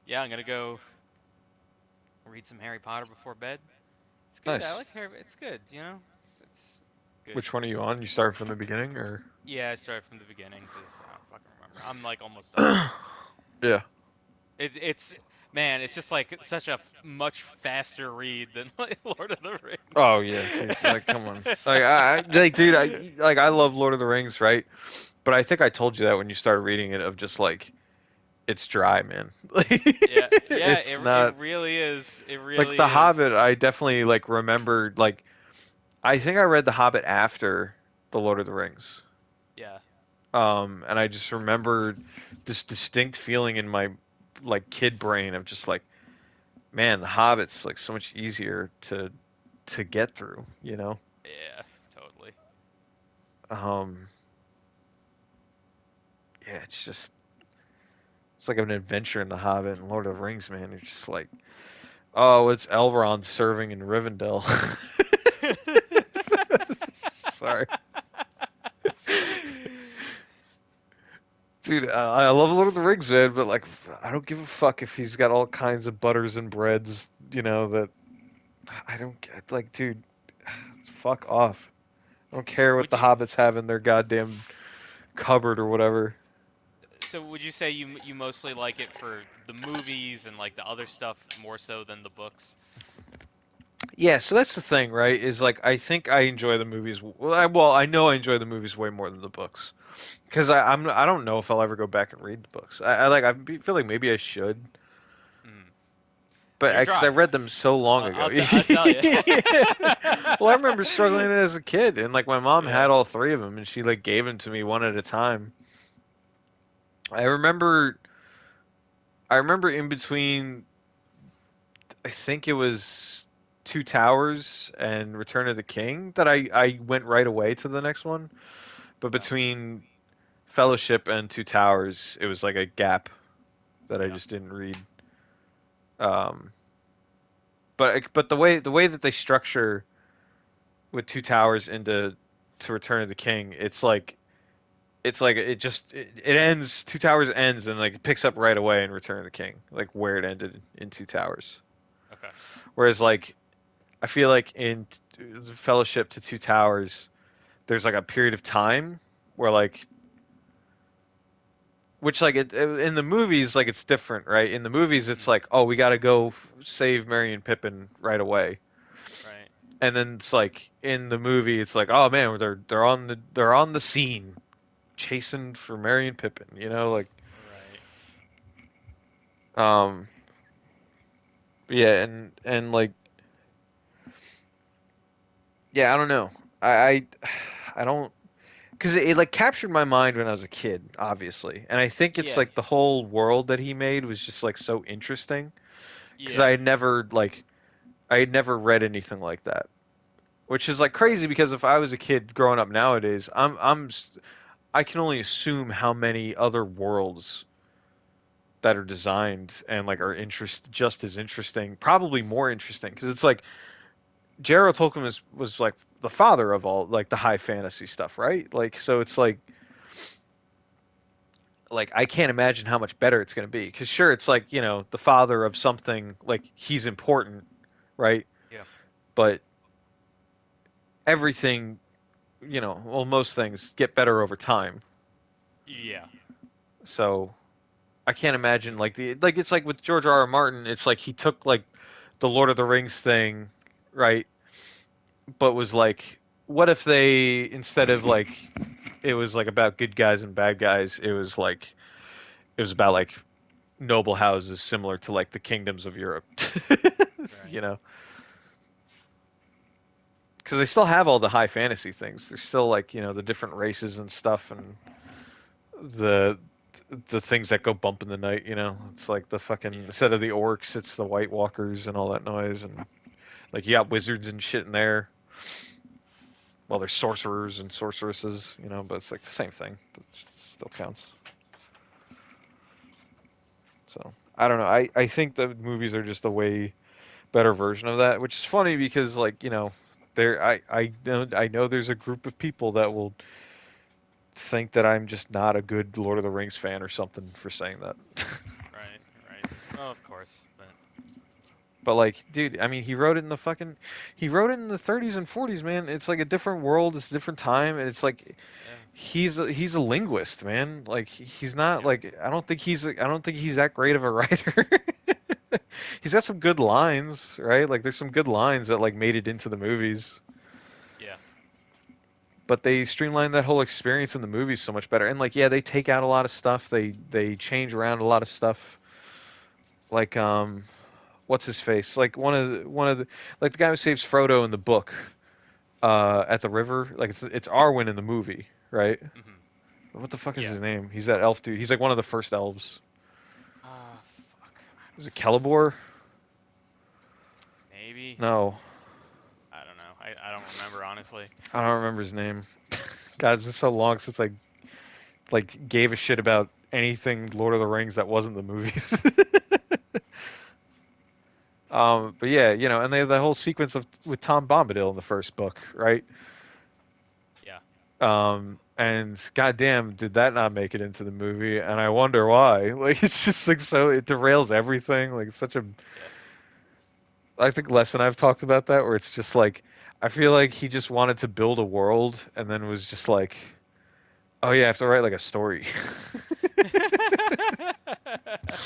yeah, I'm gonna go read some Harry Potter before bed. It's good. I Nice. like Harry. It's good. It's good. Which one are you on? You start from the beginning, or? Yeah, I started from the beginning because I don't fucking remember. I'm like almost done with it. Yeah. It's man, it's just like such a much faster read than like Lord of the Oh yeah, dude. Like, come on. Dude, I love Lord of the Rings, right? But I think I told you that when you started reading it, of just like it's dry, man. Yeah, yeah, It's it not really is. It like really The is. Hobbit. I definitely like remembered. Like, I think I read The Hobbit after the Lord of the Rings. Yeah. And I just remembered this distinct feeling in my like kid brain of just like, man, The Hobbit's like so much easier to get through, you know? Yeah, totally. Um, yeah, it's just it's like an adventure in The Hobbit and Lord of the Rings, man. It's just like, oh, it's Elrond serving in Rivendell. Sorry, dude. I love Lord of the Rings, man, but like, I don't give a fuck if he's got all kinds of butters and breads, you know, that I don't get. Like, dude, fuck off. I don't So care what would the you hobbits have in their goddamn cupboard or whatever. so would you say you mostly like it for the movies and like the other stuff more so than the books? Yeah, so that's the thing, right? Is like I think I enjoy the movies. Well, I know I enjoy the movies way more than the books because I don't know if I'll ever go back and read the books. Feel like maybe I should, Mm. but They're because I dry. read them so long ago. I'll tell you. Well, I remember struggling as a kid, and like my mom Yeah. had all three of them, and she like gave them to me one at a time. I remember, I remember in between, I think it was Two Towers and Return of the King that I went right away to the next one. But Yeah. between Fellowship and Two Towers, it was like a gap that I Yeah. just didn't read. Um, but the way that they structure with Two Towers into to Return of the King, it's like it ends. Two Towers ends and like it picks up right away in Return of the King, like where it ended in Two Towers. Okay. Whereas like I feel like in Fellowship to Two Towers, there's like a period of time where like which like in the movies like it's different, right? In the movies it's Mm. like, oh, we got to go save Merry and Pippin right away. Right. And then it's like in the movie it's like, oh man, they're on the scene chasing for Merry and Pippin, you know, like Right. um yeah, and like yeah, I don't know. I don't because it like captured my mind when I was a kid, obviously, and I think it's Yeah. like the whole world that he made was just like so interesting because Yeah. I had never read anything like that, which is like Right. crazy because if I was a kid growing up nowadays, I can only assume how many other worlds that are designed and like are just as interesting, probably more interesting because it's like J.R.R. Tolkien was like the father of all like the high fantasy stuff, right? Like so it's like I can't imagine how much better it's going to be. Because sure, it's like the father of something like he's important, right? Yeah. But everything, well, most things get better over time. Yeah. So I can't imagine like it's like with George R. R. Martin, it's like he took like the Lord of the Rings thing, right? But was like, what if they instead of like it was like about good guys and bad guys, it was about like noble houses similar to like the kingdoms of Europe. Right. you know, because they still have all the high fantasy things. There's still like the different races and stuff, and the the things that go bump in the night. It's like the fucking Yeah. instead of the orcs, it's the White Walkers and all that noise, and like you got wizards and shit in there. Well, there's sorcerers and sorceresses, but it's like the same thing. It still counts. So I don't know. I think the movies are just a way better version of that, which is funny because like there I know there's a group of people that will think that I'm just not a good Lord of the Rings fan or something for saying that. Right. Oh, of course, but But like, dude, I mean, he wrote it in the 30s and 40s, man. It's like a different world, it's a different time, and it's like yeah, he's a linguist, man. Like he's not yep, like I don't think he's that great of a writer. He's got some good lines, right? Like there's some good lines that like made it into the movies, yeah, but they streamlined that whole experience in the movies so much better. And like, yeah, they take out a lot of stuff. They change around a lot of stuff. Like what's his face? Like one of the like the guy who saves Frodo in the book at the river. Like it's Arwen in the movie, right? mhm, What the fuck is yeah. his name? He's that elf dude. He's like one of the first elves. Ah, fuck. Is it Celeborn? Maybe. No, I don't know. I don't remember honestly. I don't remember his name. God, it's been so long since I like gave a shit about anything Lord of the Rings that wasn't the movies. But yeah, you know, and they have the whole sequence of with Tom Bombadil in the first book, right? Yeah, And goddamn, did that not make it into the movie? And I wonder why. Like, it's just like so it derails everything. Like, it's such a yeah. I think Les and I've talked about that, where it's just like I feel like he just wanted to build a world, and then was just like, oh yeah, I have to write like a story.